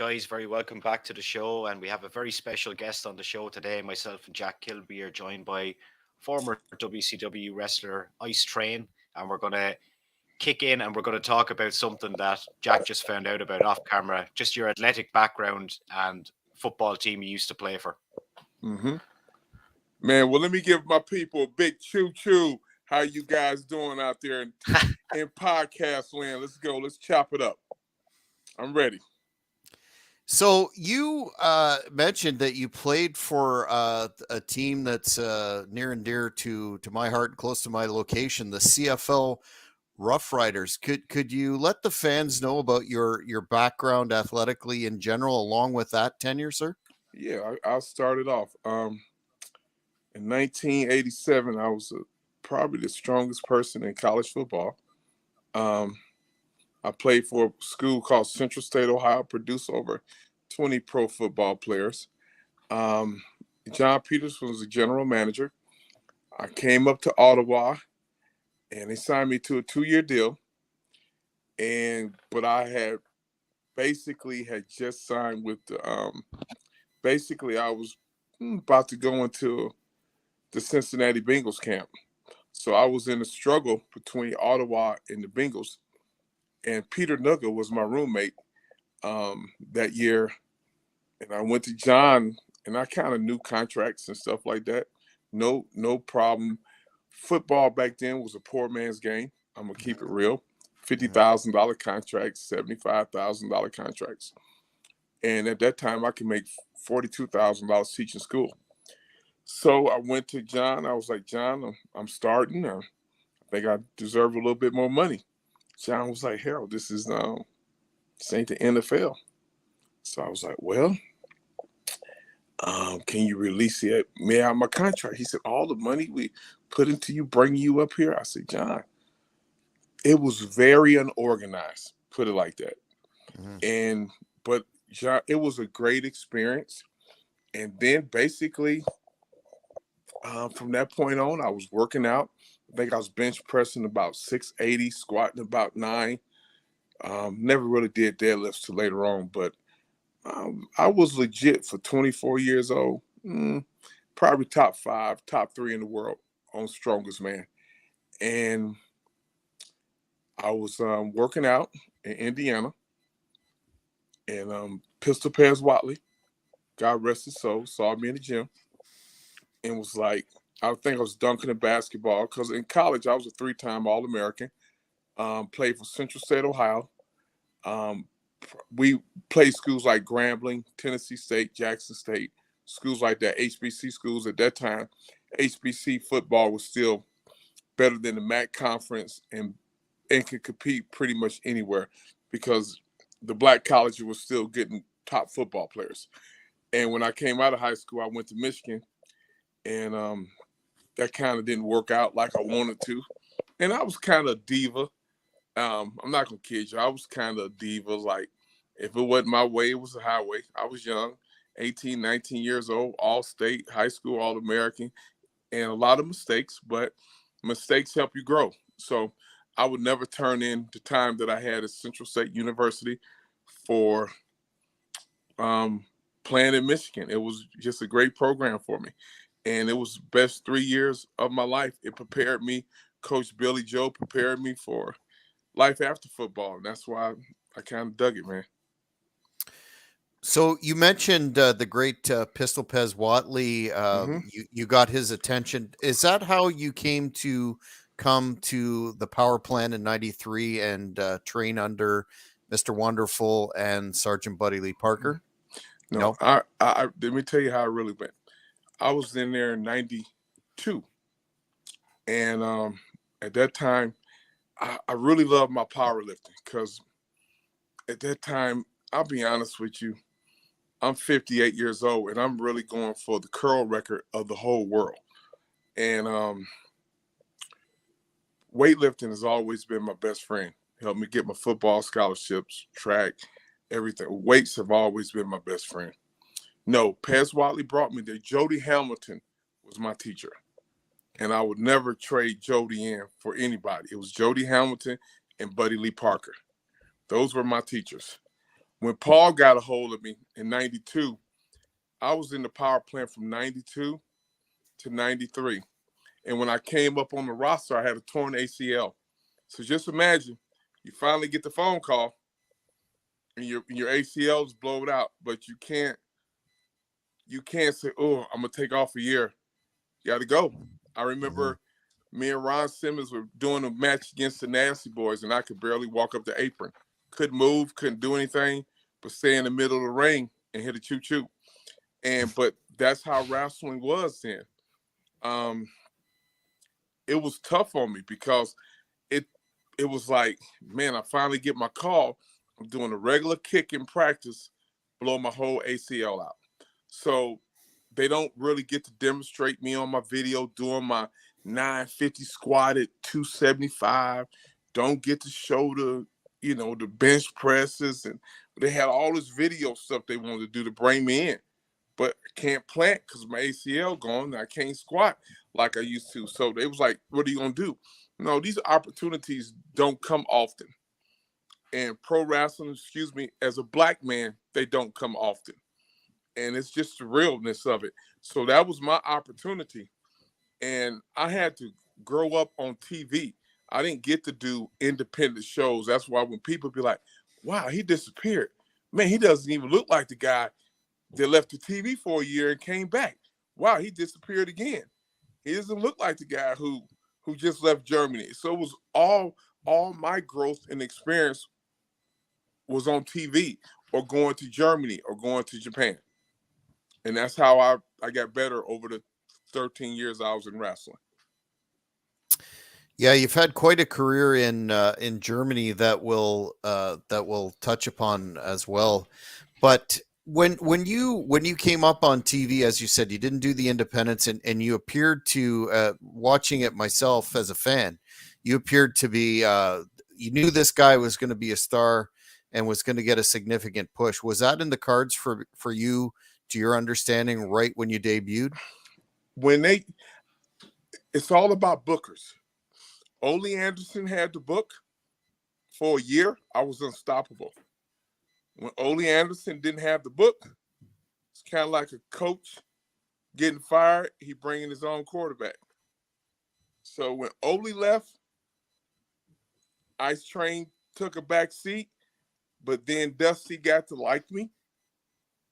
guys. Very welcome back to the show. And we have a very special guest on the show today. Myself and Jack Kilby are joined by former WCW wrestler Ice Train. And we're going to kick in and we're going to talk about something that Jack just found out about off camera, just your athletic background and football team you used to play for. Mm-hmm. Man, well, let me give my people a big choo-choo. How you guys doing out there in podcast land? Let's go. Let's chop it up. I'm ready. So you mentioned that you played for a team that's near and dear to my heart, close to my location, the CFL Rough Riders. Could you let the fans know about your background athletically in general, along with that tenure, sir? Yeah, I'll start it off. In 1987, I was probably the strongest person in college football. I played for a school called Central State, Ohio, produced over 20 pro football players. Um, John Peters was the general manager. I came up to Ottawa, and they signed me to a 2-year deal. But I had just signed with the. Basically, I was about to go into the Cincinnati Bengals camp. So I was in a struggle between Ottawa and the Bengals. And Peter Nugget was my roommate that year. And I went to John, and I kind of knew contracts and stuff like that. No problem. Football back then was a poor man's game. I'm going to keep it real. $50,000 contracts, $75,000 contracts. And at that time, I could make $42,000 teaching school. So I went to John. I was like, John, I'm starting. I think I deserve a little bit more money. John was like, Harold, this ain't the NFL. So I was like, well, can you release me out of my contract? He said, all the money we put into you, bringing you up here. I said, John, it was very unorganized, put it like that. But John, it was a great experience. And then basically, from that point on, I was working out. I think I was bench pressing about 680, squatting about 9. Never really did deadlifts till later on, but I was legit for 24 years old. Probably top 5, top 3 in the world on Strongest Man. And I was working out in Indiana, and Pistol Pez Watley, God rest his soul, saw me in the gym and was like, I think I was dunking a basketball because in college I was a 3-time All-American. Played for Central State, Ohio. We played schools like Grambling, Tennessee State, Jackson State, schools like that, HBC schools. At that time, HBC football was still better than the MAC conference and could compete pretty much anywhere because the black colleges were still getting top football players. And when I came out of high school, I went to Michigan, and that kind of didn't work out like I wanted to. And I was kind of a diva. I'm not going to kid you. I was kind of a diva. Like, if it wasn't my way, it was a highway. I was young, 18, 19 years old, all-state, high school, All-American, and a lot of mistakes, but mistakes help you grow. So I would never turn in the time that I had at Central State University for playing in Michigan. It was just a great program for me. And it was the best 3 years of my life. It prepared me. Coach Billy Joe prepared me for life after football. And that's why I kind of dug it, man. So you mentioned the great Pistol Pez Watley. You got his attention. Is that how you came to come to the power plant in '93 and train under Mr. Wonderful and Sergeant Buddy Lee Parker? No. I let me tell you how I really went. I was in there in '92, and at that time, I really loved my powerlifting because at that time, I'll be honest with you, I'm 58 years old, and I'm really going for the curl record of the whole world. And weightlifting has always been my best friend. Helped me get my football scholarships, track, everything. Weights have always been my best friend. No, Pez Watley brought me there. Jody Hamilton was my teacher. And I would never trade Jody in for anybody. It was Jody Hamilton and Buddy Lee Parker. Those were my teachers. When Paul got a hold of me in 92, I was in the power plant from 92 to 93. And when I came up on the roster, I had a torn ACL. So just imagine, you finally get the phone call and your ACL is blown out, but you can't say, oh, I'm gonna take off a year. You gotta go. I remember me and Ron Simmons were doing a match against the Nasty Boys, and I could barely walk up the apron. Couldn't move, couldn't do anything, but stay in the middle of the ring and hit a choo-choo. But that's how wrestling was then. It was tough on me because it was like, man, I finally get my call. I'm doing a regular kick in practice, blow my whole ACL out. So they don't really get to demonstrate me on my video doing my 950 squat at 275. Don't get to show the bench presses, and they had all this video stuff they wanted to do to bring me in. But I can't plant because my ACL gone and I can't squat like I used to. So they was like, what are you gonna do? No, these opportunities don't come often. And pro wrestling, as a black man, they don't come often. And it's just the realness of it. So that was my opportunity. And I had to grow up on TV. I didn't get to do independent shows. That's why when people be like, wow, he disappeared. Man, he doesn't even look like the guy that left the TV for a year and came back. Wow, he disappeared again. He doesn't look like the guy who just left Germany. So it was all my growth and experience was on TV or going to Germany or going to Japan. And that's how I got better over the 13 years I was in wrestling. Yeah, you've had quite a career in Germany that we'll touch upon as well. But when you came up on TV, as you said, you didn't do the independents, and you appeared to, watching it myself as a fan, you appeared to be, you knew this guy was going to be a star and was going to get a significant push. Was that in the cards for you, to your understanding, right when you debuted? It's all about bookers. Ole Anderson had the book for a year. I was unstoppable. When Ole Anderson didn't have the book, it's kind of like a coach getting fired. He bringing his own quarterback. So when Ole left, Ice Train took a back seat, but then Dusty got to like me.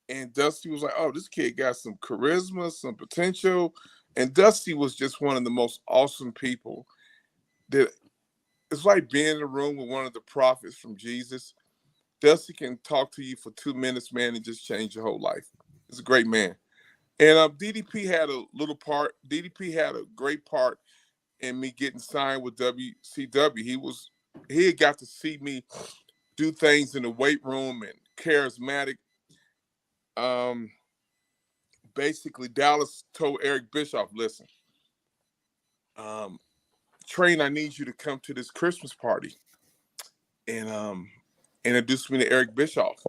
And Dusty was like, oh, this kid got some charisma, some potential. And Dusty was just one of the most awesome people. That it's like being in a room with one of the prophets from Jesus. Dusty can talk to you for 2 minutes, man, and just change your whole life. He's a great man. And DDP had a little part. DDP had a great part in me getting signed with WCW. He had got to see me do things in the weight room and charismatic. Basically, Dallas told Eric Bischoff, listen, Train, I need you to come to this Christmas party and introduce me to Eric Bischoff.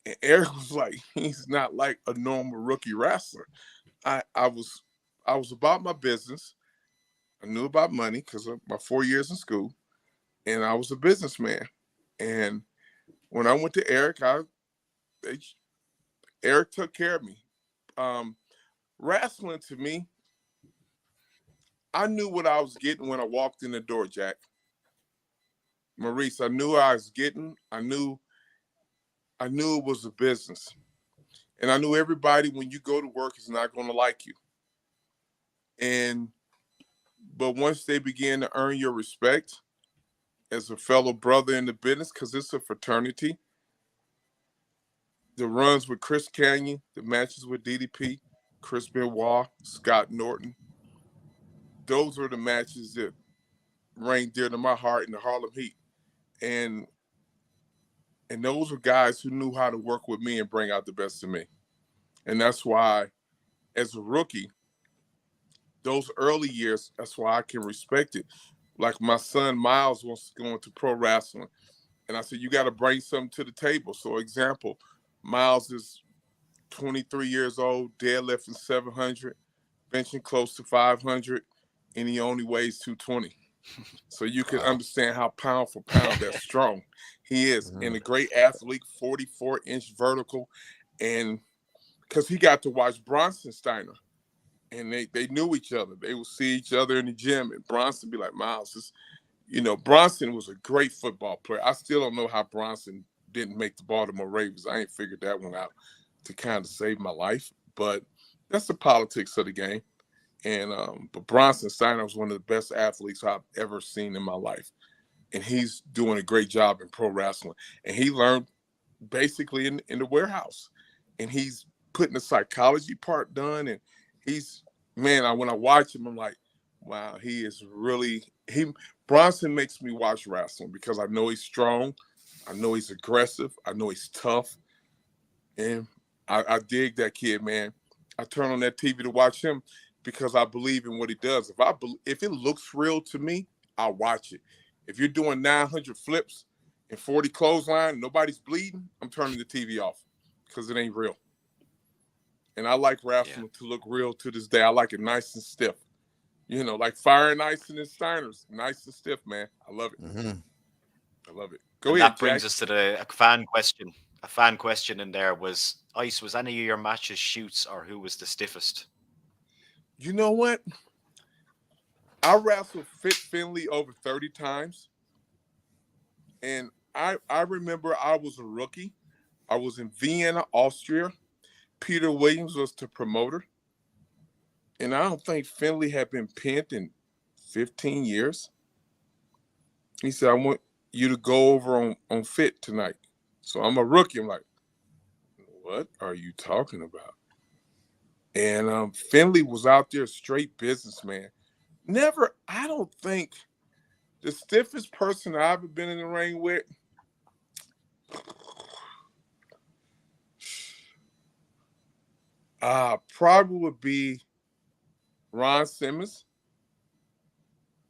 And Eric was like, he's not like a normal rookie wrestler. I was about my business. I knew about money because of my 4 years in school, and I was a businessman. And when I went to Eric, Eric took care of me. Wrestling to me, I knew what I was getting when I walked in the door, Jack. Maurice, I knew what I was getting. I knew it was a business. And I knew everybody, when you go to work, is not going to like you. But once they begin to earn your respect as a fellow brother in the business, because it's a fraternity, the runs with Chris Canyon, the matches with DDP, Chris Benoit, Scott Norton, those are the matches that rang dear to my heart in the Harlem Heat. And those were guys who knew how to work with me and bring out the best in me. And that's why, as a rookie, those early years, that's why I can respect it. Like my son Miles wants to go into pro wrestling. And I said, you got to bring something to the table. So example, Miles is 23 years old, deadlifting 700, benching close to 500, and he only weighs 220. So you can Wow. understand how pound for pound that's strong he is. And a great athlete, 44-inch vertical. And because he got to watch Bronson Steiner. And they knew each other. They would see each other in the gym. And Bronson be like, Miles, Bronson was a great football player. I still don't know how Bronson didn't make the Baltimore Ravens. I ain't figured that one out to kind of save my life. But that's the politics of the game. And but Bronson Steiner was one of the best athletes I've ever seen in my life. And he's doing a great job in pro wrestling. And he learned basically in the warehouse. And he's putting the psychology part done. And he's, man, when I watch him, I'm like, wow, he is really, Bronson makes me watch wrestling because I know he's strong. I know he's aggressive. I know he's tough. And I dig that kid, man. I turn on that TV to watch him because I believe in what he does. If it looks real to me, I'll watch it. If you're doing 900 flips and 40 clothesline, nobody's bleeding, I'm turning the TV off because it ain't real. And I like wrestling to look real to this day. I like it nice and stiff. Like Fire and Ice and Steiners, nice and stiff, man. I love it. I love it. Go And ahead, that brings Jack. us to a fan question. A fan question in there was, Ice, was any of your matches shoots or who was the stiffest? You know what? I wrestled Fit Finley over 30 times. And I remember I was a rookie. I was in Vienna, Austria. Peter Williams was the promoter. And I don't think Finley had been pinned in 15 years. He said, I want you to go over on Fit tonight. So I'm a rookie. I'm like, what are you talking about? And Finley was out there straight businessman. I don't think the stiffest person I've ever been in the ring with, probably would be Ron Simmons.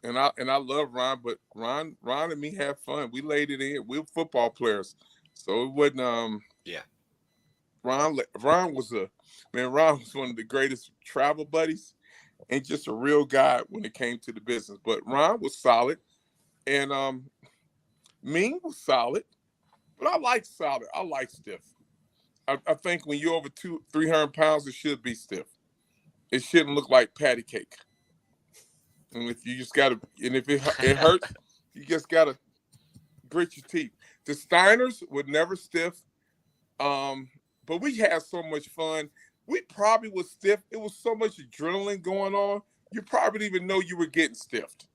And I love Ron, but Ron and me have fun. We laid it in. We're football players. So it wasn't Ron was Ron was one of the greatest travel buddies and just a real guy when it came to the business. But Ron was solid. And Ming was solid. But I like solid. I like stiff. I think when you're over 300 pounds, it should be stiff. It shouldn't look like patty cake. And if you just gotta, and if it hurts, you just gotta grit your teeth. The Steiners were never stiff, but we had so much fun. We probably was stiff. It was so much adrenaline going on. You probably didn't even know you were getting stiffed.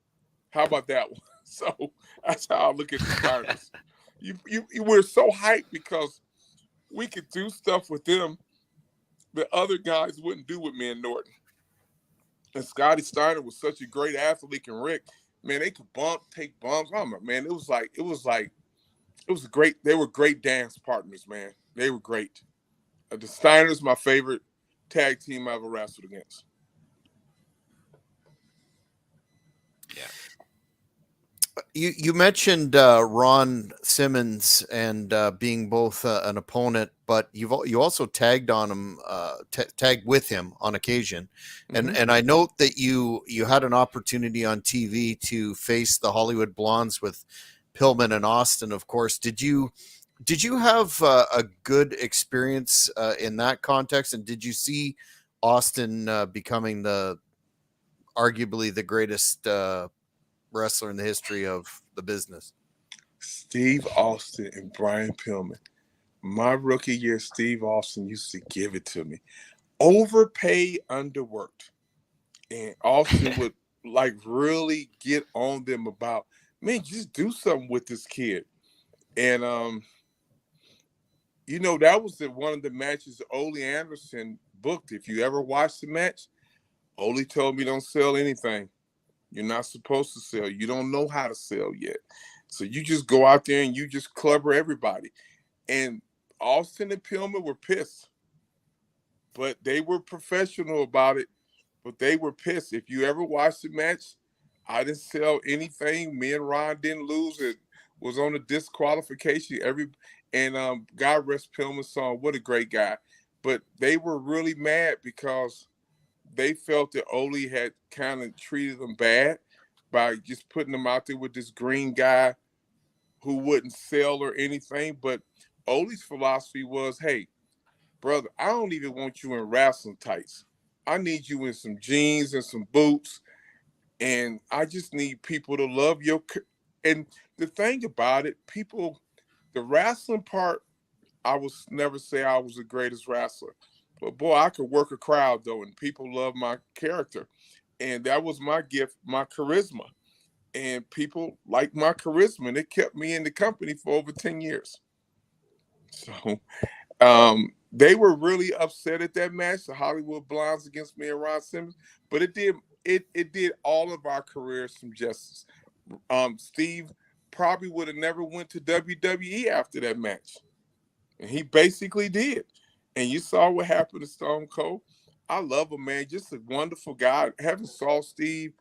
How about that one? So that's how I look at the Steiners. You were so hyped because we could do stuff with them that other guys wouldn't do with me and Norton. And Scotty Steiner was such a great athlete, and Rick, man, they could take bumps. Oh man, it was great. They were great dance partners, man. They were great. The Steiners, my favorite tag team I ever wrestled against. Yeah. You mentioned Ron Simmons and being both an opponent, but you also tagged on him, tagged with him on occasion, and I note that you had an opportunity on TV to face the Hollywood Blondes with Pillman and Austin. Of course, did you have a good experience in that context, and did you see Austin becoming arguably the greatest wrestler in the history of the business? Steve Austin and Brian Pillman. My rookie year, Steve Austin used to give it to me. Overpaid, underworked. And Austin would really get on them about, man, just do something with this kid. And that was one of the matches Ole Anderson booked. If you ever watched the match, Ole told me don't sell anything. You're not supposed to sell. You don't know how to sell yet. So you just go out there and you just clubber everybody. And Austin and Pillman were pissed. But they were professional about it. But they were pissed. If you ever watched the match, I didn't sell anything. Me and Ron didn't lose. It was on a disqualification. God rest Pillman's song. What a great guy. But they were really mad because they felt that Ole had kind of treated them bad. by just putting him out there with this green guy who wouldn't sell or anything. But Ole's philosophy was, hey, brother, I don't even want you in wrestling tights. I need you in some jeans and some boots, and I just need people to love your. And the thing about it, people, the wrestling part, I was never say I was the greatest wrestler, but boy, I could work a crowd though, and people love my character, and that was my gift, my charisma, and people liked my charisma, and it kept me in the company for over 10 years. So they were really upset at that match, the Hollywood Blondes against me and Ron Simmons, but it did all of our careers some justice. Steve probably would have never went to WWE after that match, and he basically did. And you saw what happened to Stone Cold. I love him, man. Just a wonderful guy. I haven't saw Steve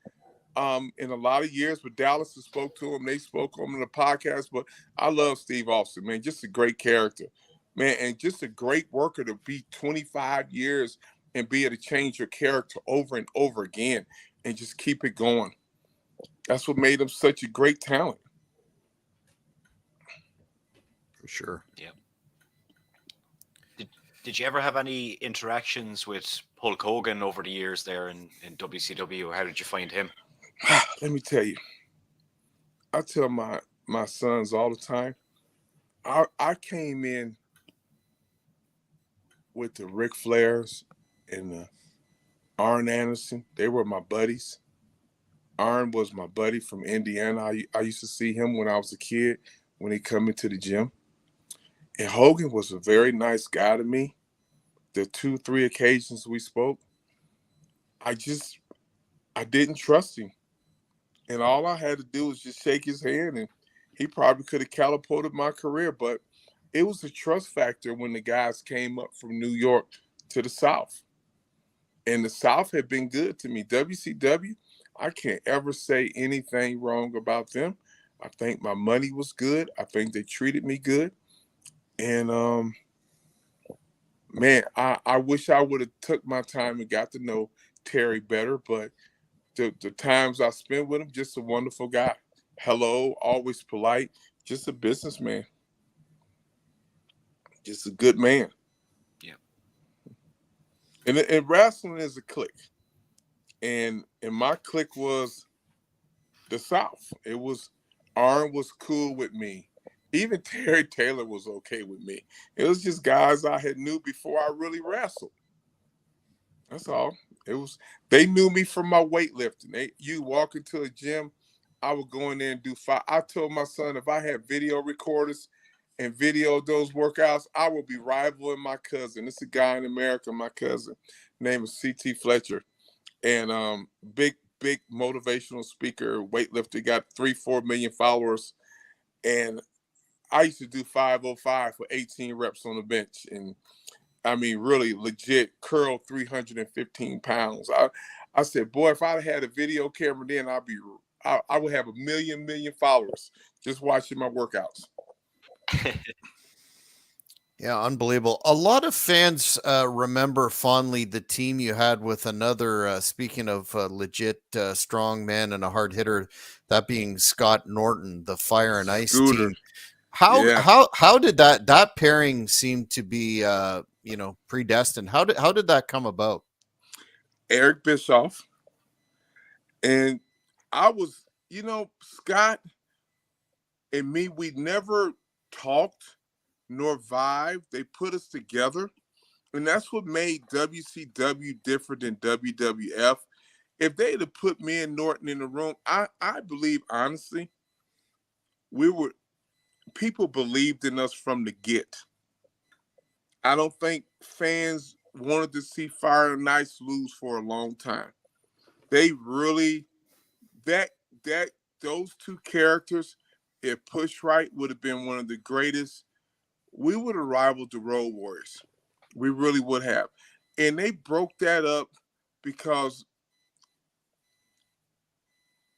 in a lot of years, but Dallas has spoke to him. They spoke to him in the podcast. But I love Steve Austin, man. Just a great character, man, and just a great worker to be 25 years and be able to change your character over and over again and just keep it going. That's what made him such a great talent. For sure. Yeah. Did you ever have any interactions with Hulk Hogan over the years there in WCW? How did you find him? Let me tell you, I tell my sons all the time, I came in with the Ric Flairs and the Arn Anderson. They were my buddies. Arn was my buddy from Indiana. I used to see him when I was a kid when he come into the gym. And Hogan was a very nice guy to me. The 2-3 occasions we spoke, I didn't trust him. And all I had to do was just shake his hand, and he probably could have catapulted my career. But it was a trust factor when the guys came up from New York to the South. And the South had been good to me. WCW, I can't ever say anything wrong about them. I think my money was good. I think they treated me good. And man, I wish I would have took my time and got to know Terry better, but the times I spent with him, just a wonderful guy. Hello, always polite, just a businessman, just a good man. Yeah. And wrestling is a clique, and my clique was the South. It was Arn was cool with me. Even Terry Taylor was okay with me. It was just guys I had knew before I really wrestled. That's all. It was they knew me from my weightlifting. You walk into a gym, I would go in there and do five. I told my son if I had video recorders and video those workouts, I would be rivaling my cousin. It's a guy in America, my cousin, name is CT Fletcher. And big motivational speaker, weightlifter, got 3-4 million followers. And I used to do 505 for 18 reps on the bench. And I mean, really legit curl 315 pounds. I said, boy, if I had a video camera then I would have a million followers just watching my workouts. Yeah, unbelievable. A lot of fans remember fondly the team you had with another, speaking of legit strong man and a hard hitter, that being Scott Norton, the Fire and Ice Scooter. team. How Yeah. how did that pairing seem to be predestined? How did that come about? Eric Bischoff. And I was, Scott and me, we never talked nor vibed. They put us together. And that's what made WCW different than WWF. If they'd have put me and Norton in the room, I believe honestly, people believed in us from the get. I don't think fans wanted to see Fire and Ice lose for a long time. They really that that those two characters, if pushed right, would have been one of the greatest. We would have rivaled the Road Warriors. We really would have. And they broke that up because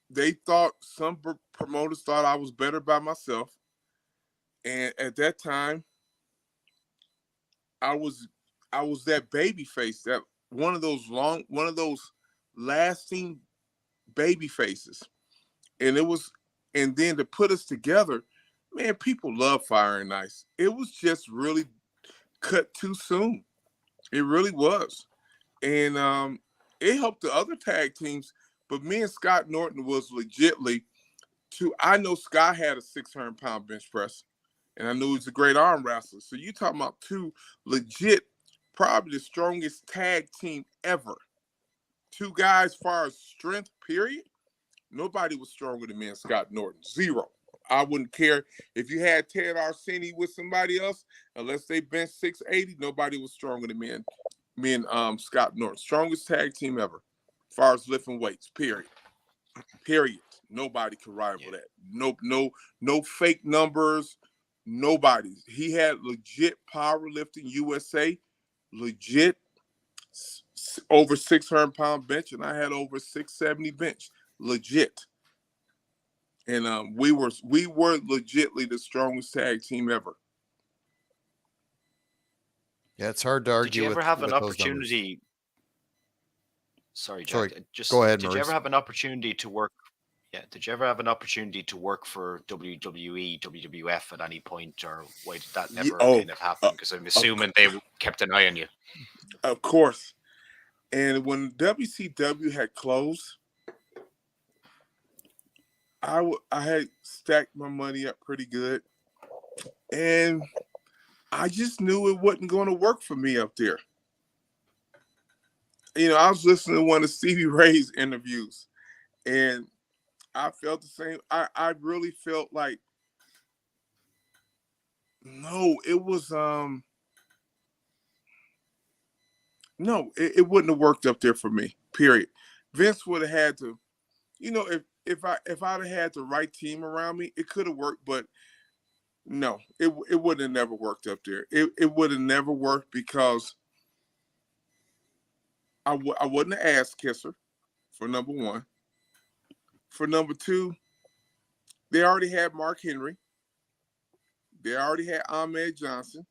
they thought some promoters thought I was better by myself. And at that time, I was that baby face, that one of those lasting baby faces. and it was, and then to put us together, man, people love Fire and Ice. It was just really cut too soon. It really was, and it helped the other tag teams. But me and Scott Norton was legitly two. I know Scott had a 600-pound bench press, and I knew he was a great arm wrestler. So you talking about two legit, probably the strongest tag team ever. Two guys, far as strength, period. Nobody was stronger than me and Scott Norton. Zero. I wouldn't care if you had Ted Arsini with somebody else, unless they bench 680. Nobody was stronger than me and Scott Norton. Strongest tag team ever, as far as lifting weights. Period. Period. Nobody could rival that. No fake numbers. Nobody. He had legit powerlifting USA, legit over 600-pound bench, and I had over 670 bench, legit. And we were legitly the strongest tag team ever. Yeah, it's hard to argue. Did you ever have an with those numbers. opportunity? Sorry, Jack. Sorry, go ahead, Did you Maurice. ever have an opportunity to work? Yeah, did you ever have an opportunity to work for WWE, WWF at any point, or why did that never kind of happen? Because I'm assuming they kept an eye on you. Of course. And when WCW had closed, I had stacked my money up pretty good, and I just knew it wasn't going to work for me up there. You know, I was listening to one of Stevie Ray's interviews, and I felt the same. I really felt like, no, it was no, it wouldn't have worked up there for me. Period. Vince would have had to, you know, if I'd have had the right team around me, it could have worked, but no, it would have never worked up there. It would have never worked because I wasn't an ass kisser, for number one. For number two, they already had Mark Henry. They already had Ahmed Johnson,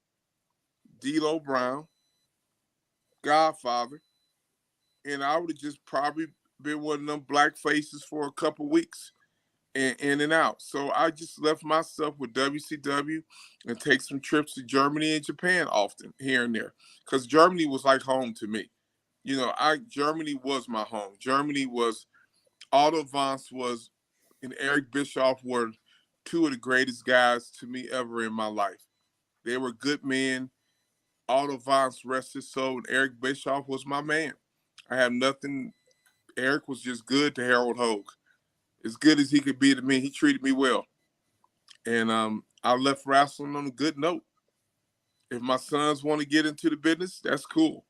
D'Lo Brown, Godfather, and I would have just probably been one of them black faces for a couple weeks and in and out. So I just left myself with WCW and take some trips to Germany and Japan often, here and there, because Germany was like home to me. You know, Germany was my home. Germany was, Otto Vance was, and Eric Bischoff were two of the greatest guys to me ever in my life. They were good men. Otto Vance, rest his soul, and Eric Bischoff was my man. I have nothing. Eric was just good to Harold Hogue. As good as he could be to me. He treated me well. And I left wrestling on a good note. If my sons want to get into the business, that's cool.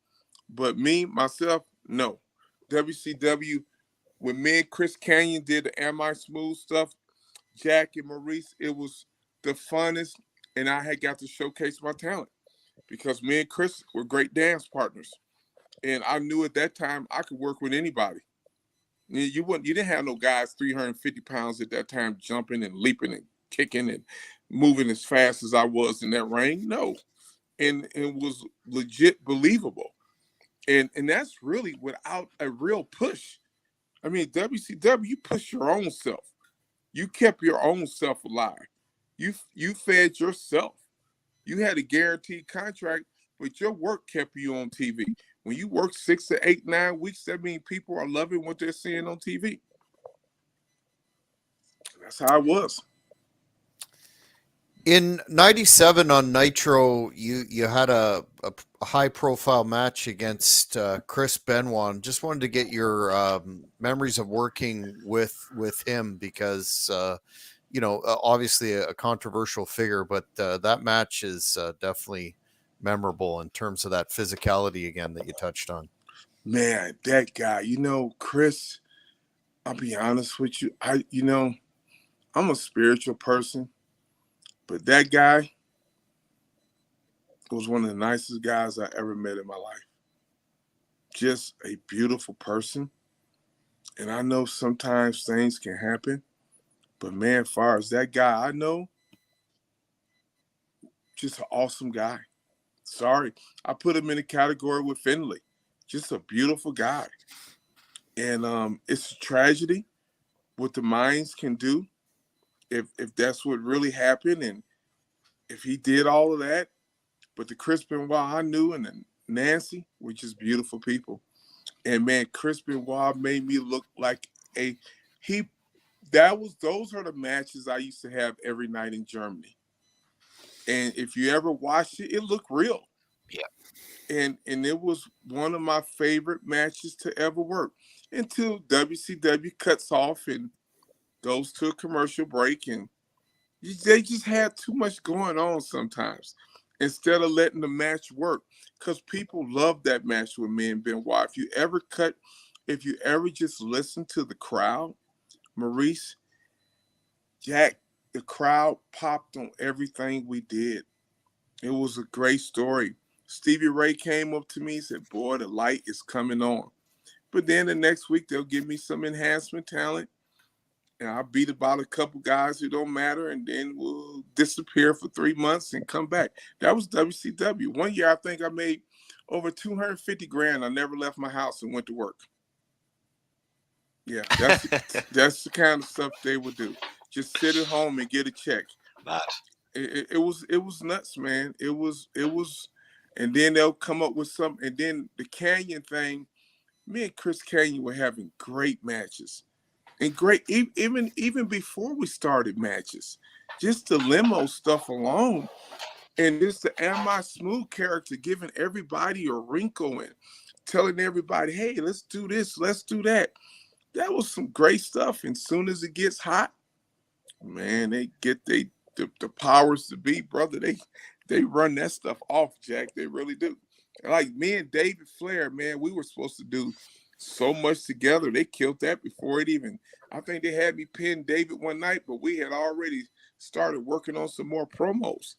But me, myself, no. WCW, when me and Chris Canyon did the Am I Smooth stuff, Jack and Maurice, it was the funnest, and I had got to showcase my talent because me and Chris were great dance partners. And I knew at that time I could work with anybody. You didn't have no guys 350 pounds at that time jumping and leaping and kicking and moving as fast as I was in that ring. No. And it was legit believable. And that's really without a real push. I mean, WCW, you push your own self. You kept your own self alive. You fed yourself. You had a guaranteed contract, but your work kept you on TV. When you work 6 to 8, 9 weeks, that means people are loving what they're seeing on TV. That's how it was. In '97 on Nitro, you had a high profile match against Chris Benoit. Just wanted to get your memories of working with him because obviously a controversial figure, but that match is definitely memorable in terms of that physicality again that you touched on. Man, that guy, Chris, I'll be honest with you. I'm a spiritual person, but that guy was one of the nicest guys I ever met in my life. Just a beautiful person. And I know sometimes things can happen, but man, as far as that guy I know, just an awesome guy. Sorry, I put him in a category with Finley. Just a beautiful guy. And it's a tragedy, what the minds can do if that's what really happened, and if he did all of that. But the Chris Benoit I knew and the Nancy were just beautiful people. And man, Chris Benoit made me look like a he. Those are the matches I used to have every night in Germany. And if you ever watched it, it looked real. Yeah. And it was one of my favorite matches to ever work until WCW cuts off and goes to a commercial break, and they just had too much going on sometimes instead of letting the match work, because people love that match with me and Benoit. If you ever just listen to the crowd, Maurice, Jack, the crowd popped on everything we did. It was a great story. Stevie Ray came up to me and said, "Boy, the light is coming on." But then the next week they'll give me some enhancement talent, and I'll beat about a couple guys who don't matter, and then we'll disappear for 3 months and come back. That was WCW. One year I think I made over 250 grand. I never left my house and went to work. Yeah, that's the kind of stuff they would do. Just sit at home and get a check. Mad. It was nuts, man. It was, and then they'll come up with some, and then the Canyon thing. Me and Chris Canyon were having great matches, and great even before we started matches. Just the limo stuff alone, and just the Am I Smooth character giving everybody a wrinkle and telling everybody, "Hey, let's do this, let's do that." That was some great stuff. And soon as it gets hot, man, they get the powers to be, brother. They run that stuff off, Jack. They really do. Like me and David Flair, man, we were supposed to do so much together. They killed that before it even. I think they had me pin David one night, but we had already started working on some more promos,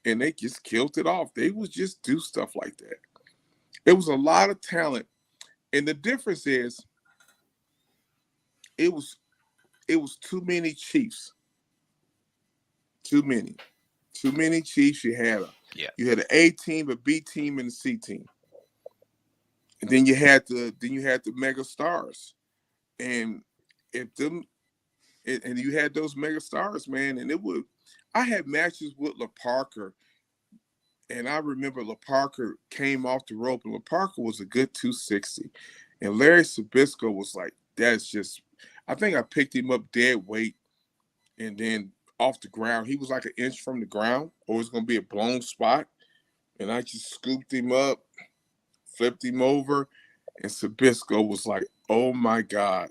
and they just killed it off. They would just do stuff like that. It was a lot of talent, and the difference is, it was too many Chiefs. Too many. Too many Chiefs. Yeah. You had an A team, a B team, and a C team. And then you had the mega stars. And if them and you had those mega stars, man, and I had matches with La Parker, and I remember La Parker came off the rope, and La Parker was a good 260. And Larry Sabisco was like, I think I picked him up dead weight, and then off the ground. He was like an inch from the ground, or it was going to be a blown spot. And I just scooped him up, flipped him over, and Sabisco was like, "Oh my God,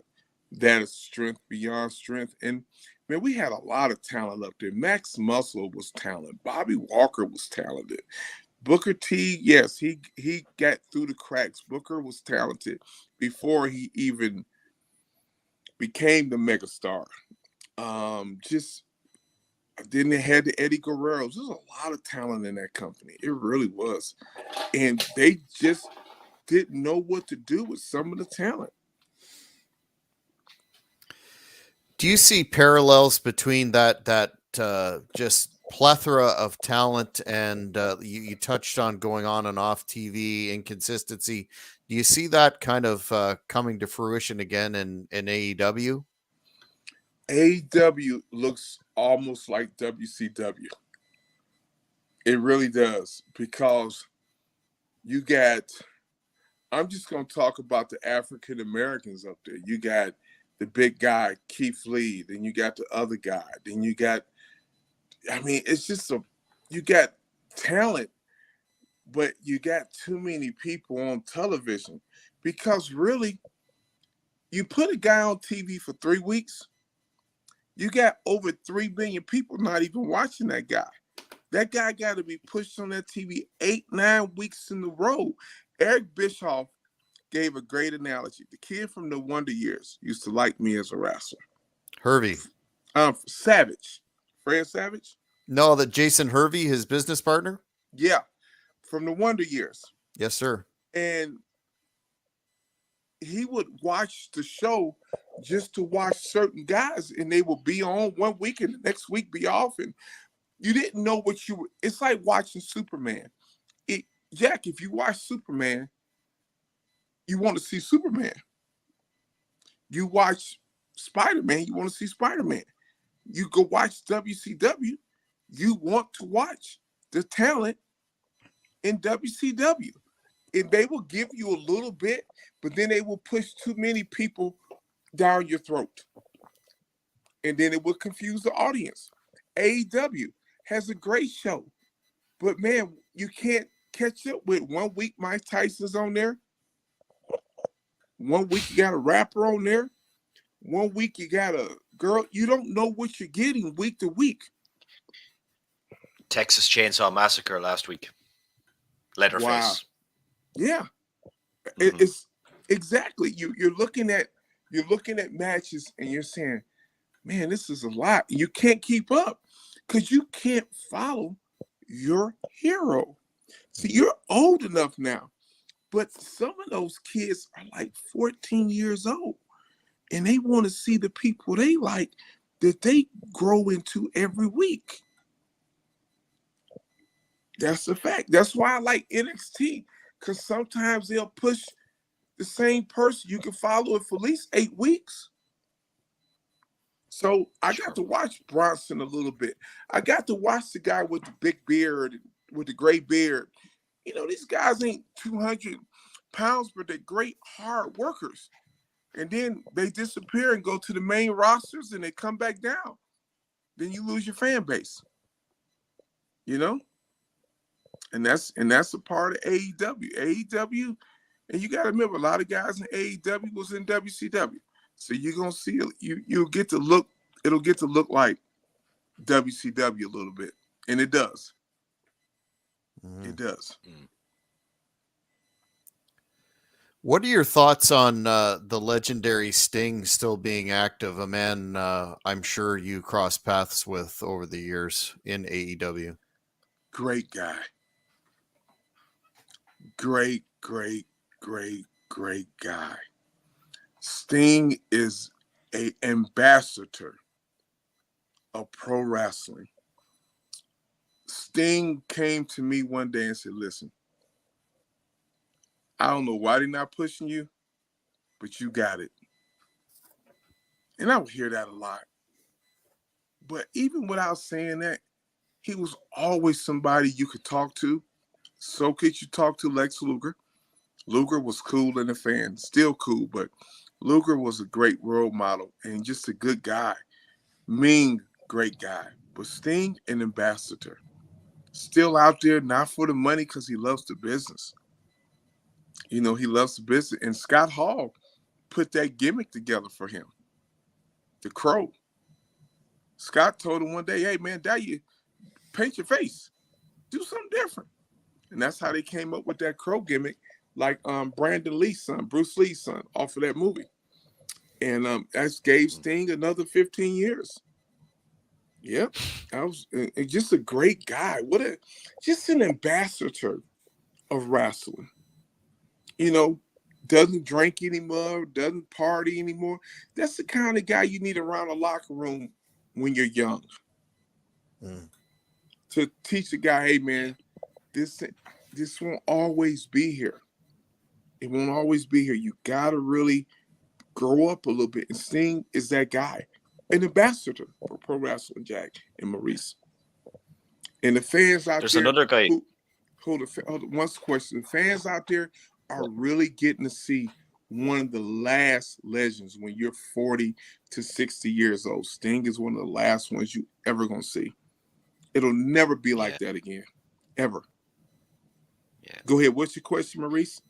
that is strength beyond strength." And man, we had a lot of talent up there. Max Muscle was talented. Bobby Walker was talented. Booker T, yes, he got through the cracks. Booker was talented before he even became the megastar. Just Then they had the Eddie Guerreros. There's a lot of talent in that company. It really was. And they just didn't know what to do with some of the talent. Do you see parallels between that just plethora of talent and you touched on going on and off TV inconsistency? Do you see that kind of coming to fruition again in AEW? AEW looks almost like WCW. It really does, because I'm just going to talk about the African Americans up there. You got the big guy, Keith Lee, then you got the other guy, then you got, it's just you got talent, but you got too many people on television, because really, you put a guy on TV for 3 weeks, you got over 3 million people not even watching that guy. That guy got to be pushed on that TV 8-9 weeks in a row. Eric Bischoff gave a great analogy. The kid from the Wonder Years used to like me as a wrestler. Hervey. Savage. Fred Savage? No, that Jason Hervey, his business partner? Yeah, from the Wonder Years. Yes, sir. And he would watch the show just to watch certain guys, and they would be on 1 week and the next week be off, and you didn't know what you were. It's like watching Superman. Jack, if you watch Superman, you want to see Superman. You watch Spider-Man, you want to see Spider-Man. You go watch WCW, you want to watch the talent in WCW. And they will give you a little bit, but then they will push too many people down your throat. And then it will confuse the audience. AEW has a great show, but man, you can't catch up with 1 week Mike Tyson's on there. 1 week you got a rapper on there. 1 week you got a girl. You don't know what you're getting week to week. Texas Chainsaw Massacre last week. Leatherface. Wow. Yeah. Mhm. It's exactly you're looking at matches and you're saying, man, this is a lot. You can't keep up because you can't follow your hero. See, you're old enough now, but some of those kids are like 14 years old and they want to see the people they like that they grow into every week. That's a fact. That's why I like NXT, because sometimes they'll push the same person. You can follow it for at least 8 weeks. So I got to watch Bronson a little bit. I got to watch the guy with the big beard, with the gray beard. You know, these guys ain't 200 pounds, but they're great hard workers. And then they disappear and go to the main rosters and they come back down. Then you lose your fan base. You know? And that's a part of AEW. AEW, and you got to remember, a lot of guys in AEW was in WCW. So you're gonna see you'll get to look. It'll get to look like WCW a little bit, and it does. It does. What are your thoughts on the legendary Sting still being active? A man I'm sure you crossed paths with over the years in AEW. Great guy. Great guy. Sting is an ambassador of pro wrestling. Sting came to me one day and said, listen, I don't know why they're not pushing you, but you got it. And I would hear that a lot. But even without saying that, he was always somebody you could talk to. So could you talk to Lex Luger. Luger was cool in the fan, still cool, but Luger was a great role model and just a good guy. Meng, great guy. But Sting, an ambassador. Still out there, not for the money, because he loves the business. You know, he loves the business. And Scott Hall put that gimmick together for him. The Crow. Scott told him one day, hey, man, you paint your face. Do something different. And that's how they came up with that Crow gimmick, like Brandon Lee's son, Bruce Lee's son, off of that movie. And that gave Sting another 15 years. Yep. I was just a great guy. Just an ambassador of wrestling. You know, doesn't drink anymore, doesn't party anymore. That's the kind of guy you need around a locker room when you're young. To teach the guy, hey man, this won't always be here. It won't always be here. You gotta really grow up a little bit. And Sting is that guy, an ambassador for pro wrestling, Jack and Maurice. And the fans out There's there, another guy. Hold on, one question. The fans out there are really getting to see one of the last legends when you're 40 to 60 years old. Sting is one of the last ones you ever gonna see. It'll never be like that again, ever. Yeah. Go ahead. What's your question, Maurice?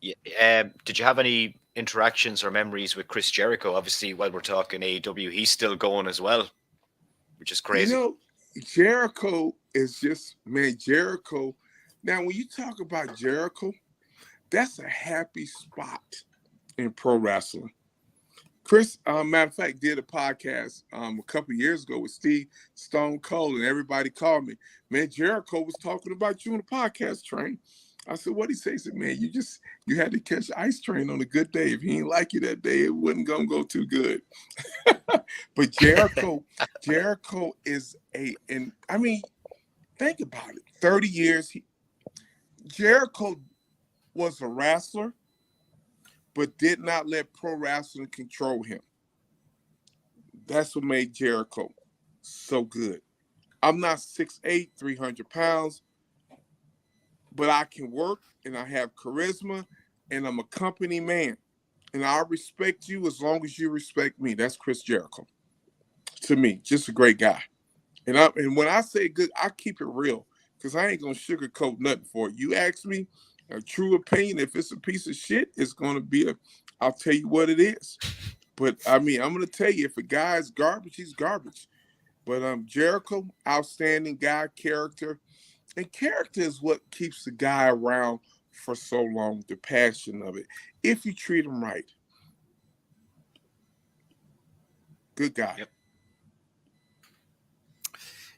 Yeah. Did you have any interactions or memories with Chris Jericho? Obviously, while we're talking AEW, he's still going as well, which is crazy. You know, Jericho is just, man, Jericho. Now, when you talk about Jericho, that's a happy spot in pro wrestling. Chris, matter of fact, did a podcast a couple of years ago with Steve Stone Cold, and everybody called me. Man, Jericho was talking about you on the podcast train. I said, what'd he say? He said, man, you had to catch Ice Train on a good day. If he ain't like you that day, it wasn't gonna go too good. But Jericho is and I mean, think about it. 30 years, Jericho was a wrestler, but did not let pro wrestling control him. That's what made Jericho so good. I'm not 6'8", 300 pounds, but I can work and I have charisma and I'm a company man. And I respect you as long as you respect me. That's Chris Jericho. To me, just a great guy. And when I say good, I keep it real because I ain't gonna sugarcoat nothing for you. You ask me a true opinion. If it's a piece of shit, it's gonna be a. I'll tell you what it is. But I mean, I'm gonna tell you if a guy's garbage, he's garbage. But Jericho, outstanding guy, character, and character is what keeps the guy around for so long. The passion of it, if you treat him right. Good guy. Yep.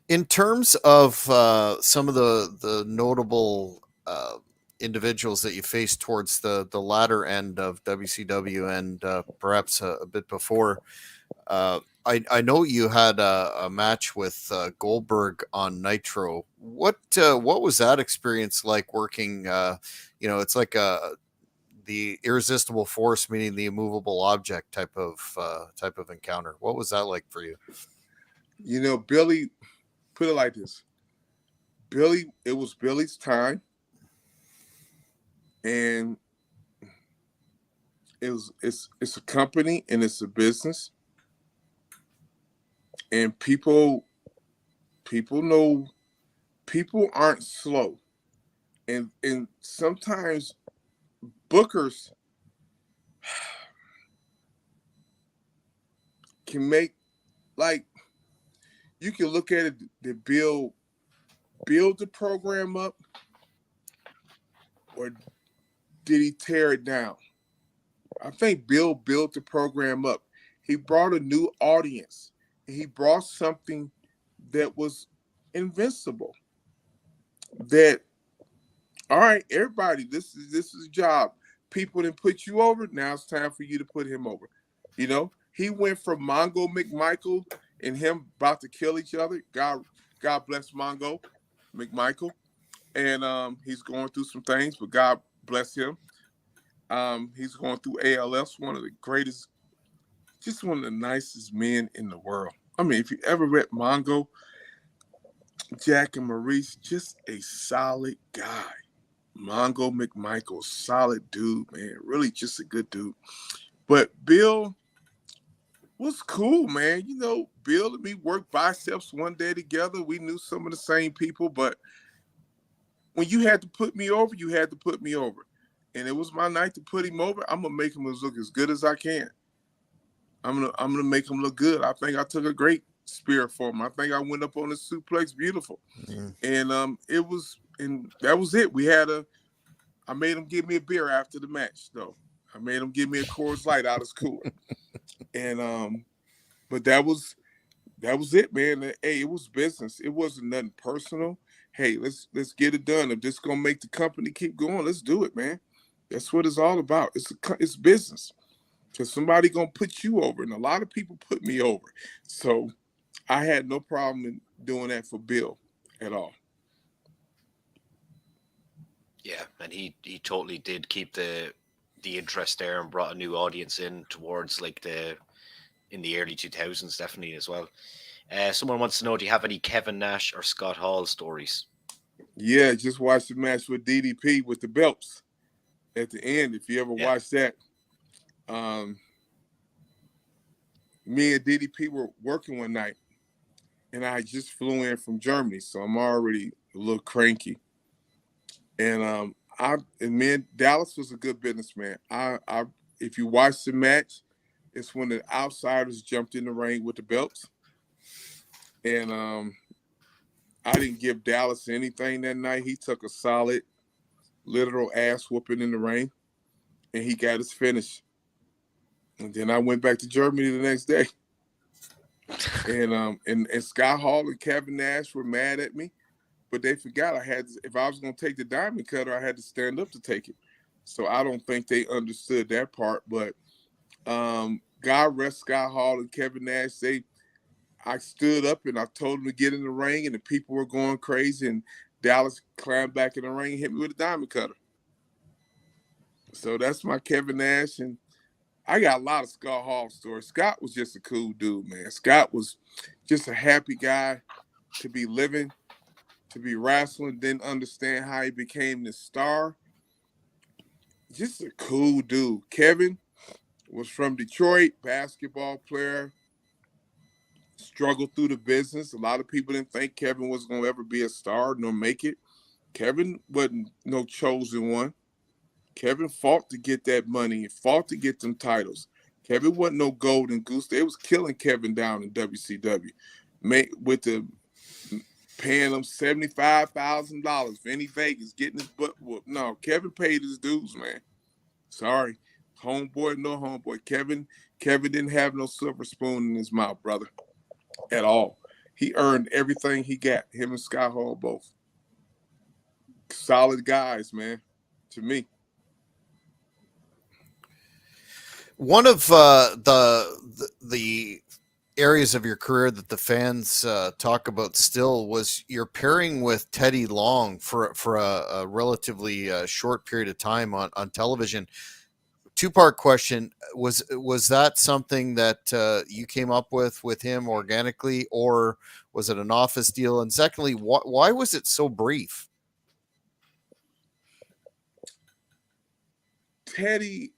In terms of some of the notable individuals that you faced towards the latter end of WCW and perhaps a bit before, I know you had a match with Goldberg on Nitro. What was that experience like working? It's like the irresistible force meeting the immovable object type of encounter. What was that like for you? You know, Billy, put it like this. It was Billy's time. And it's a company and it's a business. And people know people aren't slow. And sometimes bookers can make like you can look at it to build the program up, or did he tear it down? I think Bill built the program up. He brought a new audience. He brought something that was invincible. That all right, everybody, this is a job. People didn't put you over. Now it's time for you to put him over. You know, he went from Mongo McMichael and him about to kill each other. God bless Mongo McMichael, and he's going through some things, but God bless him. He's going through ALS, one of the greatest, just one of the nicest men in the world. I mean, if you ever read Mongo, Jack and Maurice, just a solid guy. Mongo McMichael, solid dude, man. Really just a good dude. But Bill was cool, man. You know, Bill and me worked biceps one day together. We knew some of the same people, but when you had to put me over, you had to put me over. And it was my night to put him over. I'm gonna make him look as good as I can. I'm gonna make him look good. I think I took a great spear for him. I think I went up on the suplex beautiful. Mm. And that was it. I made him give me a beer after the match, though. I made him give me a Coors Light out of his cooler. And but that was it, man. Hey, it was business. It wasn't nothing personal. Hey, let's get it done. If this is gonna make the company keep going, let's do it, man. That's what it's all about. It's business. Because somebody gonna put you over, and a lot of people put me over. So I had no problem in doing that for Bill at all. Yeah, and he totally did keep the interest there and brought a new audience in towards like in the early 2000s, definitely as well. Someone wants to know, do you have any Kevin Nash or Scott Hall stories? Yeah, just watch the match with DDP with the belts at the end. If you ever watch that, me and DDP were working one night, and I just flew in from Germany, so I'm already a little cranky. And me and Dallas was a good businessman. If you watch the match, it's when the outsiders jumped in the ring with the belts, and I didn't give Dallas anything that night. He took a solid, literal ass whooping in the ring, and he got his finish. And then I went back to Germany the next day. And Scott Hall and Kevin Nash were mad at me, but they forgot if I was going to take the diamond cutter, I had to stand up to take it. So I don't think they understood that part. But God rest Scott Hall and Kevin Nash. I stood up and I told them to get in the ring, and the people were going crazy. And Dallas climbed back in the ring and hit me with a diamond cutter. So that's my Kevin Nash, and I got a lot of Scott Hall stories. Scott was just a cool dude, man. Scott was just a happy guy to be living, to be wrestling, didn't understand how he became this star. Just a cool dude. Kevin was from Detroit, basketball player, struggled through the business. A lot of people didn't think Kevin was going to ever be a star nor make it. Kevin wasn't no chosen one. Kevin fought to get that money, fought to get them titles. Kevin wasn't no golden goose. They was killing Kevin down in WCW, with the paying him $75,000. Vinny Vegas getting his butt whooped. No, Kevin paid his dues, man. Sorry, homeboy, no homeboy. Kevin didn't have no silver spoon in his mouth, brother, at all. He earned everything he got. Him and Scott Hall both solid guys, man. To me. One of the areas of your career that the fans talk about still was your pairing with Teddy Long for a relatively short period of time on television. Two-part question: was that something that you came up with him organically, or was it an office deal? And secondly, why was it so brief? Teddy,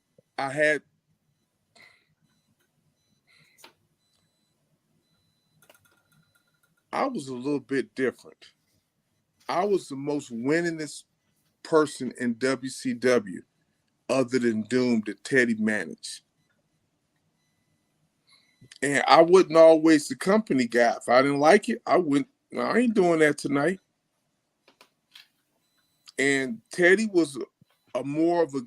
I was a little bit different. I was the most winningest person in WCW other than Doom that Teddy managed. And I wasn't always the company guy. If I didn't like it, I wouldn't. No, I ain't doing that tonight. And Teddy was a more of a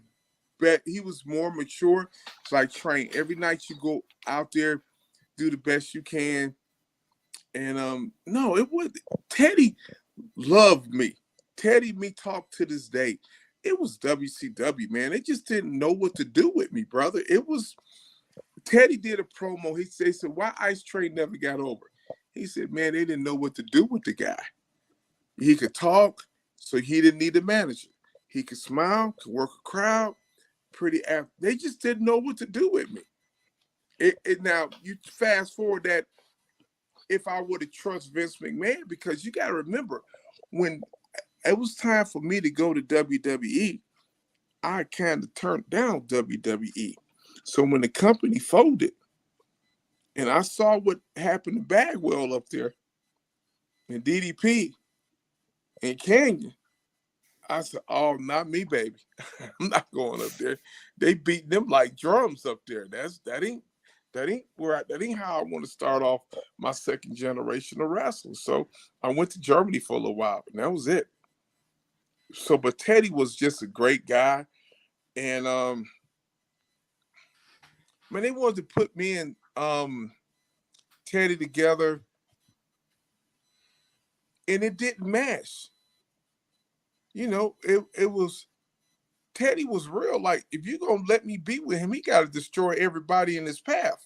bet. He was more mature. It's like train. Every night you go out there, do the best you can. And no, it was Teddy loved me. Teddy me talk to this day. It was WCW, man. They just didn't know what to do with me, brother. It was Teddy did a promo. He said, why Ice Train never got over? He said, man, they didn't know what to do with the guy. He could talk, so he didn't need a manager. He could smile, could work a crowd, they just didn't know what to do with me. Now, you fast forward that if I would have trust Vince McMahon, because you got to remember, when it was time for me to go to WWE, I kind of turned down WWE. So when the company folded, and I saw what happened to Bagwell up there, and DDP, and Canyon, I said, oh, not me, baby. I'm not going up there. They beat them like drums up there. That ain't how I want to start off my second generation of wrestling. So I went to Germany for a little while, and that was it. So, but Teddy was just a great guy. And man, they wanted to put me and Teddy together, and it didn't match. You know, it was Teddy was real. Like, if you're gonna let me be with him, he gotta destroy everybody in his path.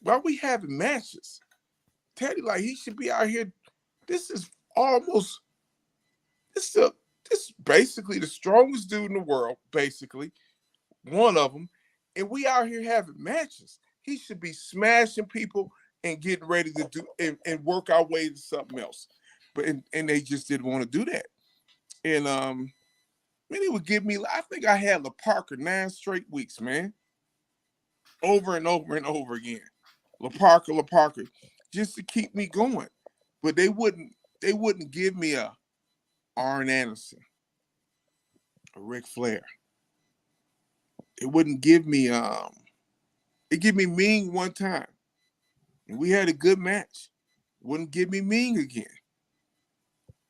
Why we having matches? Teddy, like, he should be out here. This is almost this is basically the strongest dude in the world, basically. One of them. And we out here having matches. He should be smashing people and getting ready to do and work our way to something else. But and they just didn't want to do that. And man, he would give me, I think I had La Parker 9 straight weeks, man. Over and over and over again. La Parker, just to keep me going. But they wouldn't give me a Arn Anderson, a Ric Flair. It wouldn't give me it gave me Ming one time. And we had a good match. Wouldn't give me Ming again.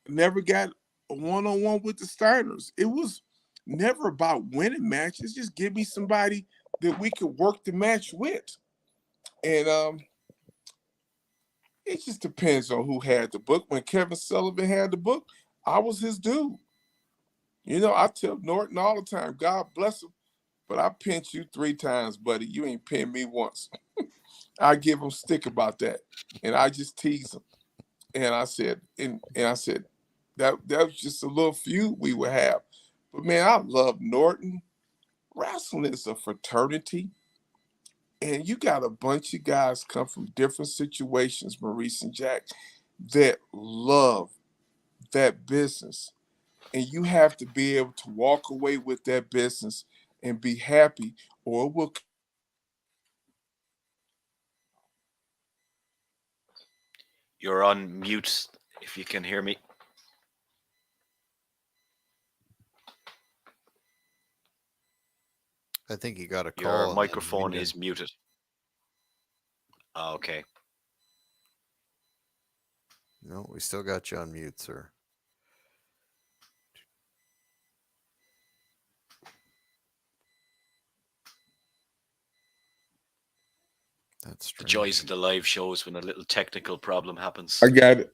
Never got a one-on-one with the Steiners. It was never about winning matches. Just give me somebody that we could work the match with. And it just depends on who had the book. When Kevin Sullivan had the book, I was his dude. You know, I tell Norton all the time, God bless him, but I pinched you 3 times, buddy. You ain't pinned me once. I give him stick about that. And I just tease him. And I said, that was just a little feud we would have. But man, I love Norton. Wrestling is a fraternity. And you got a bunch of guys come from different situations, Maurice and Jack, that love that business. And you have to be able to walk away with that business and be happy, or it will. You're on mute if you can hear me. I think you got a Your call and then microphone muted. is muted. Okay. No, we still got you on mute, sir. That's The joys strange. of the live shows when a little technical problem happens. I got it.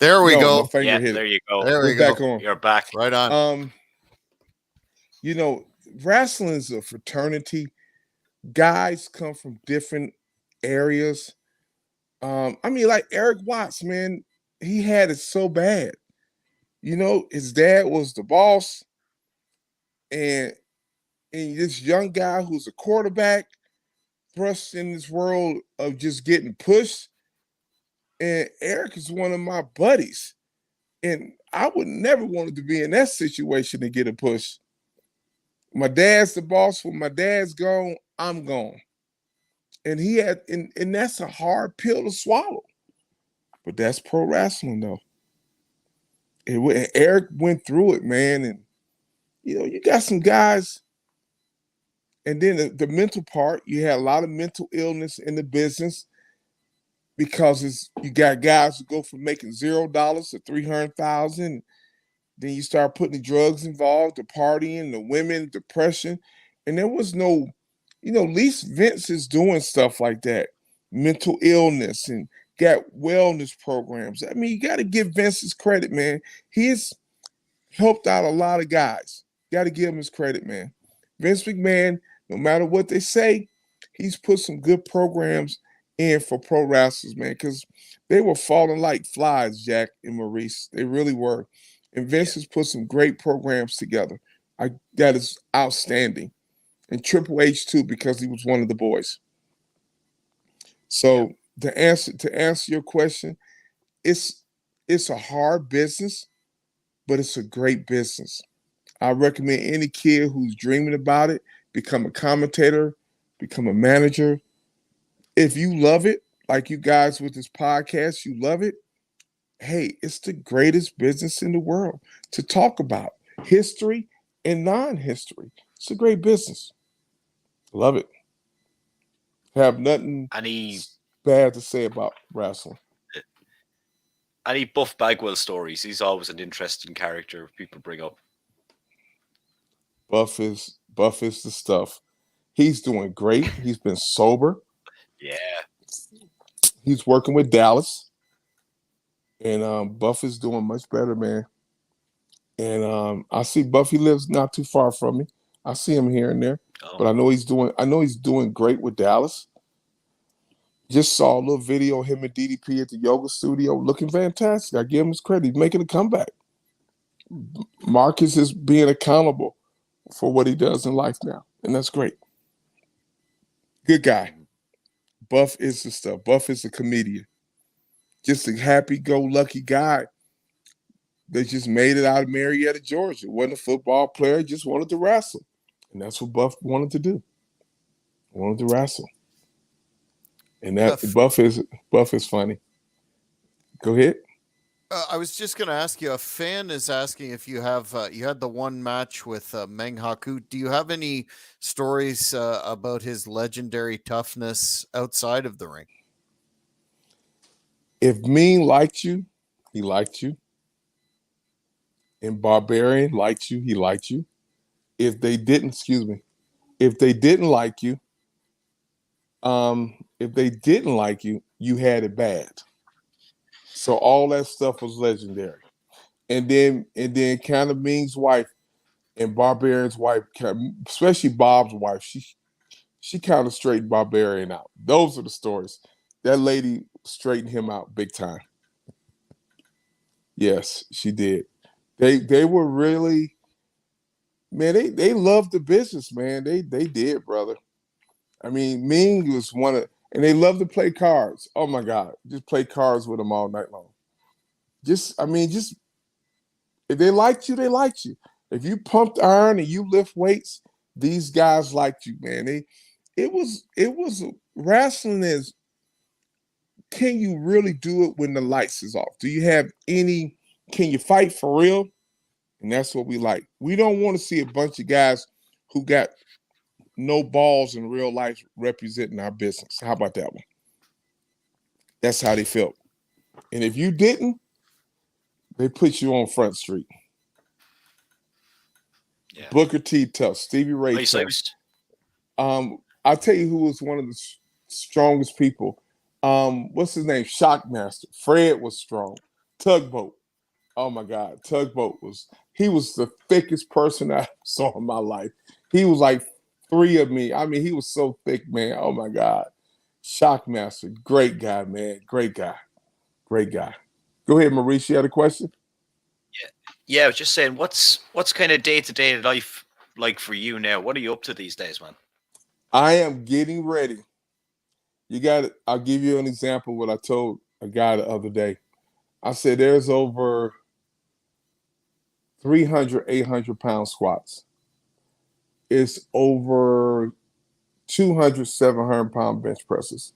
There we No, go. my finger Yeah, hit there it. you go. There We're we go. back on. You're back. Right on. You know, wrestling is a fraternity. Guys come from different areas. I mean, like Eric Watts, man, he had it so bad. You know, his dad was the boss, and this young guy who's a quarterback thrust in this world of just getting pushed. And Eric is one of my buddies. And I would never wanted to be in that situation to get a push. My dad's the boss. When my dad's gone, I'm gone. And he had, and that's a hard pill to swallow. But that's pro wrestling, though. And Eric went through it, man. And you know, you got some guys. And then the mental part, you had a lot of mental illness in the business because you got guys who go from making $0 to 300,000. Then you start putting the drugs involved, the partying, the women, depression, and there was no, at least Vince is doing stuff like that, mental illness, and got wellness programs. I mean, you got to give Vince his credit, man. He's helped out a lot of guys. Got to give him his credit, man. Vince McMahon, no matter what they say, he's put some good programs in for pro wrestlers, man, because they were falling like flies, Jack and Maurice. They really were. And Vince has put some great programs together. That is outstanding. And Triple H too, because he was one of the boys. So to answer your question, it's a hard business, but it's a great business. I recommend any kid who's dreaming about it, become a commentator, become a manager. If you love it, like you guys with this podcast, you love it. Hey, it's the greatest business in the world to talk about history and non-history. It's a great business. Love it. Have nothing Any bad to say about wrestling. Buff Bagwell stories? He's always an interesting character people bring up. Buff is the stuff. He's doing great. He's been sober. Yeah. He's working with Dallas. And Buff is doing much better, man. And I see Buffy lives not too far from me. I see him here and there. But I know he's doing great with Dallas. Just saw a little video of him and DDP at the yoga studio looking fantastic. I give him his credit. He's making a comeback. Marcus is being accountable for what he does in life now. And that's great. Good guy. Buff is the stuff. Buff is a comedian. Just a happy-go-lucky guy that just made it out of Marietta, Georgia. Wasn't a football player, just wanted to wrestle. And that's what Buff wanted to do. Wanted to wrestle. And that Buff is funny. Go ahead. I was just going to ask you. A fan is asking if you have you had the one match with Meng Haku. Do you have any stories about his legendary toughness outside of the ring? If Meng liked you, he liked you. And Barbarian liked you, he liked you. If they didn't like you, you had it bad. So all that stuff was legendary. And then kind of Ming's wife and Barbarian's wife, especially Bob's wife, she kind of straightened Barbarian out. Those are the stories. That lady straightened him out big time. Yes, she did. They were really, man, they loved the business, man. They did, brother. I mean, Ming was one of, and they love to play cards. Oh my God, just play cards with them all night long. Just if they liked you, they liked you. If you pumped iron and you lift weights, these guys liked you, man. It was wrestling is. Can you really do it when the lights is off? Do you have any? Can you fight for real? And that's what we like. We don't want to see a bunch of guys who got no balls in real life representing our business. How about that one? That's how they felt. And if you didn't, they put you on Front Street. Yeah. Booker T tough, Stevie Ray tough. I'll tell you who was one of the strongest people. What's his name? Shockmaster. Fred was strong. Tugboat. Oh my God. Tugboat he was the thickest person I saw in my life. He was like 3 of me. I mean, he was so thick, man. Oh my God. Shockmaster. Great guy, man. Great guy. Great guy. Go ahead, Maurice. You had a question? Yeah, I was just saying, what's kind of day-to-day life like for you now? What are you up to these days, man? I am getting ready. I'll give you an example of what I told a guy the other day. I said there's over 300, 800-pound squats. It's over 200, 700-pound bench presses.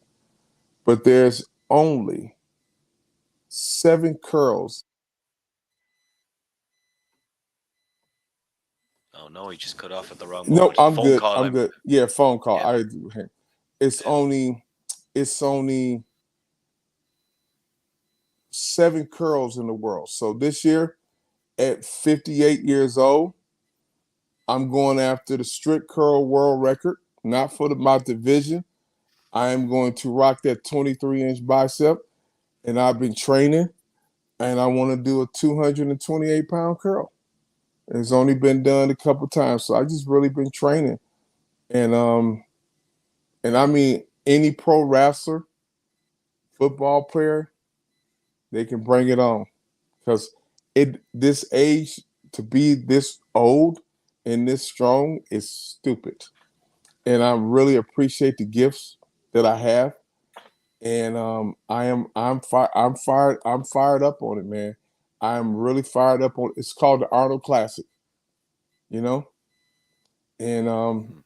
But there's only 7 curls. Oh no, he just cut off at the wrong No, moment. I'm Phone good. call. I'm good. Yeah, phone call. Yeah. I agree with him. It's only 7 curls in the world. So this year, at 58 years old, I'm going after the strict curl world record, not for my division. I am going to rock that 23-inch bicep, and I've been training, and I want to do a 228-pound curl. It's only been done a couple times, so I just really been training, and I mean any pro wrestler, football player, they can bring it on, because this age to be this old and this strong is stupid. And I really appreciate the gifts that I have. And I'm fired up on it, man. I'm really fired up on it. It's called the Arnold Classic, you know? And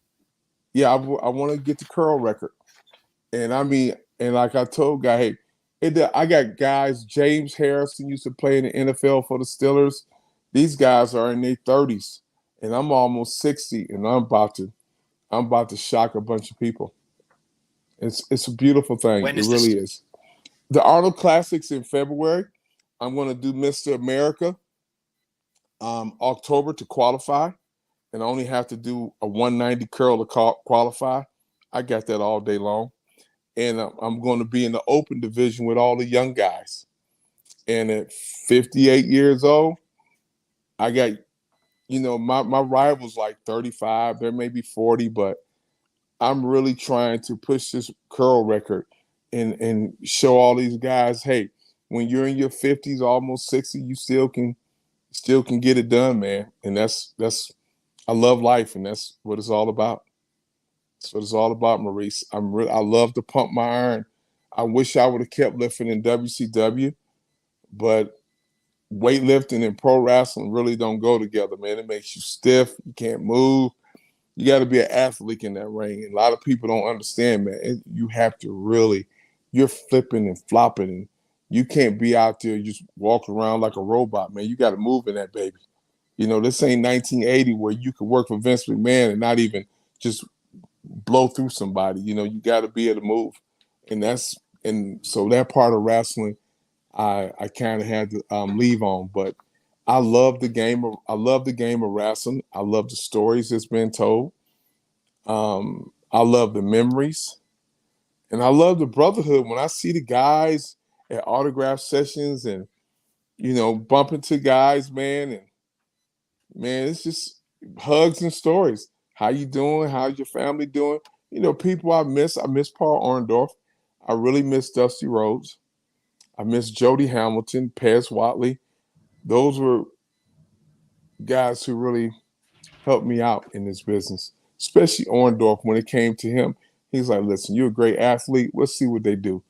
yeah, I want to get the curl record. And I mean, and like I told guy, hey, I got guys, James Harrison used to play in the NFL for the Steelers. These guys are in their 30s, and I'm almost 60, and I'm about to shock a bunch of people. It's a beautiful thing. When It is really this? is. The Arnold Classics in February. I'm going to do Mr. America October to qualify, and I only have to do a 190 curl to qualify. I got that all day long. And I'm going to be in the open division with all the young guys. And at 58 years old, I got, my rivals like 35, there may be 40, but I'm really trying to push this curl record and show all these guys, hey, when you're in your 50s, almost 60, you still can get it done, man. And that's I love life, and that's what it's all about. That's what it's all about, Maurice. I love to pump my iron. I wish I would have kept lifting in WCW, but weightlifting and pro wrestling really don't go together, man. It makes you stiff. You can't move. You got to be an athlete in that ring. And a lot of people don't understand, man. You have to really, you're flipping and flopping, and you can't be out there just walking around like a robot, man. You got to move in that baby. This ain't 1980 where you could work for Vince McMahon and not even just blow through somebody. You got to be able to move. And so that part of wrestling, I kind of had to leave on, but I love the game of wrestling. I love the stories that's been told. I love the memories, and I love the brotherhood. When I see the guys at autograph sessions and bumping to guys, man, and man, it's just hugs and stories. How you doing? How's your family doing? People I miss. I miss Paul Orndorff. I really miss Dusty Rhodes. I miss Jody Hamilton, Pez Watley. Those were guys who really helped me out in this business, especially Orndorff when it came to him He's like, listen, you're a great athlete. Let's see what they do.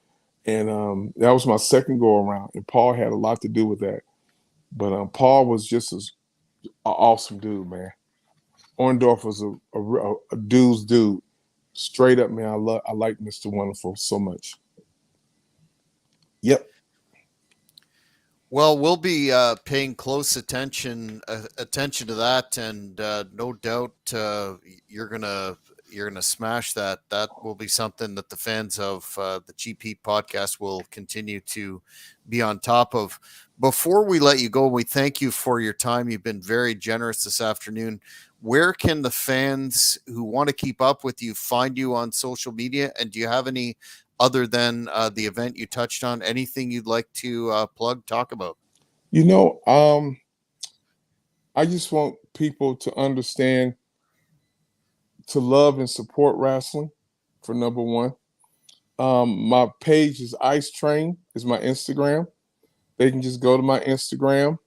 And that was my second go around. And Paul had a lot to do with that. But Paul was just an awesome dude, man. Orndorff was a dude's dude. Straight up, man. I like Mr. Wonderful so much. Yep. Well, we'll be paying close attention to that, and no doubt you're gonna smash that. That will be something that the fans of the GP podcast will continue to be on top of. Before we let you go, we thank you for your time. You've been very generous this afternoon. Where can the fans who want to keep up with you find you on social media? And do you have any, other than the event you touched on, anything you'd like to plug, talk about? You know, I just want people to understand, to love and support wrestling, for number one. My page is Ice Train, is my Instagram. They can just go to my Instagram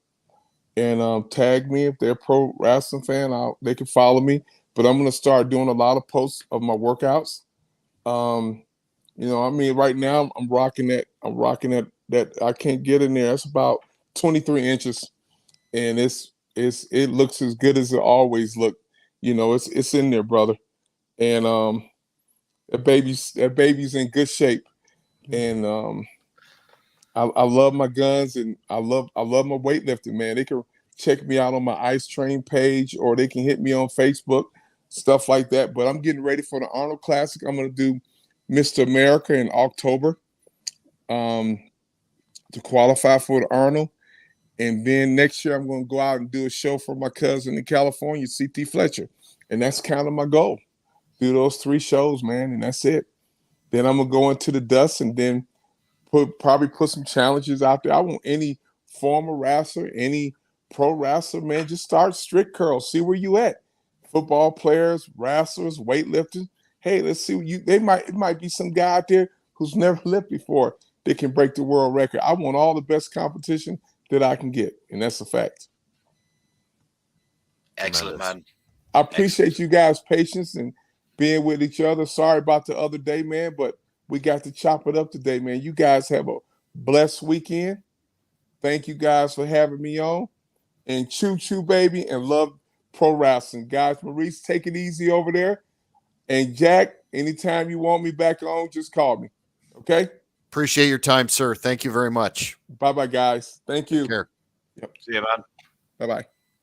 and tag me if they're a pro wrestling fan. They can follow me. But I'm gonna start doing a lot of posts of my workouts. I mean, right now I'm rocking that. That I can't get in there. It's about 23 inches, and it looks as good as it always looked. It's in there, brother. And that baby's in good shape. And I love my guns, and I love my weightlifting, man. They can check me out on my Ice Train page, or they can hit me on Facebook, stuff like that. But I'm getting ready for the Arnold Classic. I'm going to do Mr. America in October to qualify for the Arnold. And then next year, I'm going to go out and do a show for my cousin in California, CT Fletcher. And that's kind of my goal. Do those 3 shows, man, and that's it. Then I'm going to go into the dust and then probably put some challenges out there. I want any former wrestler, any pro wrestler, man, just start strict curls. See where you at. Football players, wrestlers, weightlifters. Hey, let's see what it might be some guy out there who's never lifted before that can break the world record. I want all the best competition that I can get, and that's a fact. Excellent, man. I appreciate you guys' patience and being with each other. Sorry about the other day, man, but we got to chop it up today, man. You guys have a blessed weekend. Thank you guys for having me on. And choo choo, baby, and love pro wrestling. Guys, Maurice, take it easy over there. And Jack, anytime you want me back on, just call me. Okay? Appreciate your time, sir. Thank you very much. Bye-bye, guys. Thank you. Take care. Yep. See you, man. Bye-bye.